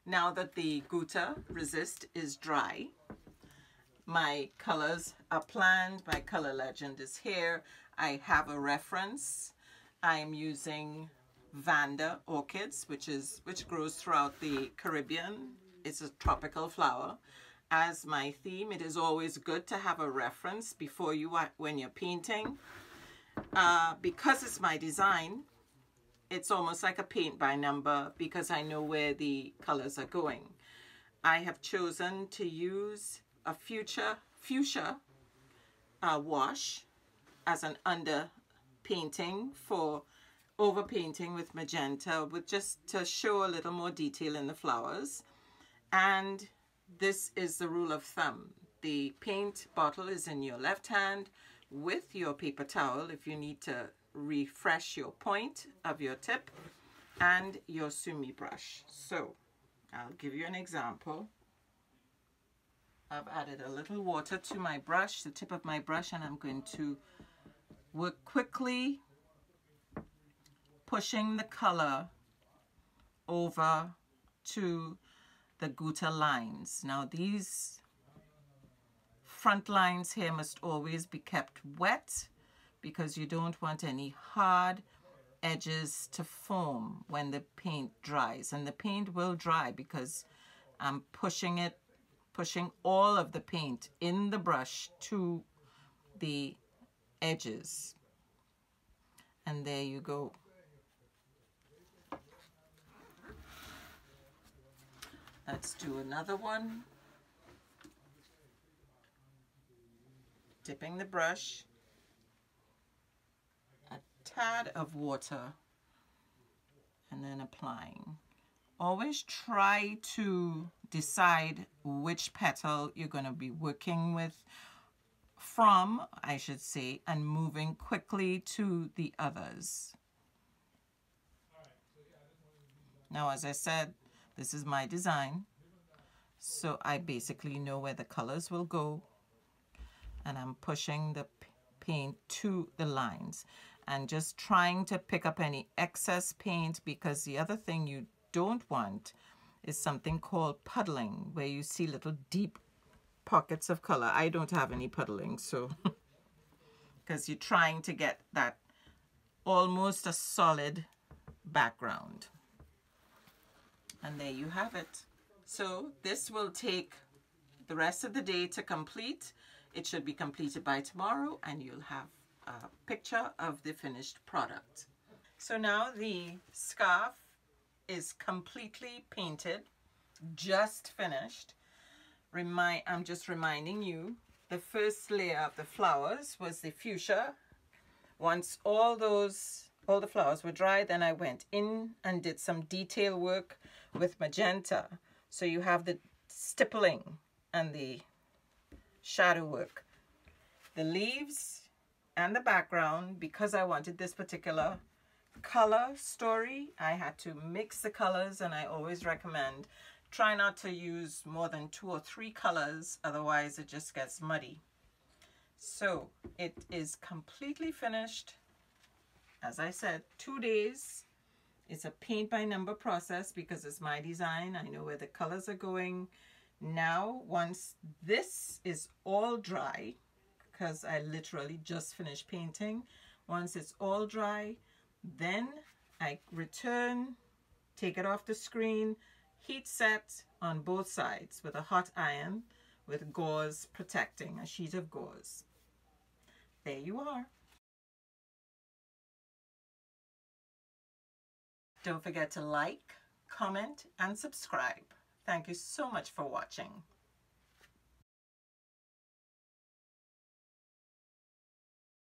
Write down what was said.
Now that the Gutta Resist is dry, my colors are planned, my color legend is here. I have a reference. I'm using Vanda orchids, which grows throughout the Caribbean. It's a tropical flower. As my theme, it is always good to have a reference before you when you're painting. Because it's my design, it's almost like a paint by number because I know where the colors are going. I have chosen to use a fuchsia wash as an under painting for overpainting with magenta, with just to show a little more detail in the flowers. And this is the rule of thumb. The paint bottle is in your left hand with your paper towel if you need to refresh your point of your tip, and your sumi brush. So I'll give you an example. I've added a little water to my brush, the tip of my brush, and I'm going to work quickly pushing the color over to the Gutta lines. Now these front lines here must always be kept wet because you don't want any hard edges to form when the paint dries. And the paint will dry because I'm pushing all of the paint in the brush to the edges. And there you go. Let's do another one. Dipping the brush, a tad of water, and then applying. Always try to decide which petal you're going to be working with from, I should say, and moving quickly to the others. Now, as I said, this is my design, so I basically know where the colors will go, and I'm pushing the paint to the lines and just trying to pick up any excess paint, because the other thing you don't want is something called puddling, where you see little deep pockets of color. I don't have any puddling, so because you're trying to get that almost a solid background. And there you have it. So this will take the rest of the day to complete. It should be completed by tomorrow, and you'll have a picture of the finished product. So now the scarf is completely painted, just finished. I'm just reminding you, the first layer of the flowers was the fuchsia. Once all the flowers were dry, then I went in and did some detail work with magenta. So you have the stippling and the shadow work. The leaves and the background, because I wanted this particular color story, I had to mix the colors, and I always recommend try not to use more than 2 or 3 colors, otherwise it just gets muddy. So it is completely finished. As I said, 2 days. It's a paint by number process because it's my design. I know where the colors are going. Now, once this is all dry, because I literally just finished painting, once it's all dry, then I return, take it off the screen, heat set on both sides with a hot iron with gauze protecting, a sheet of gauze. There you are. Don't forget to like, comment, and subscribe. Thank you so much for watching.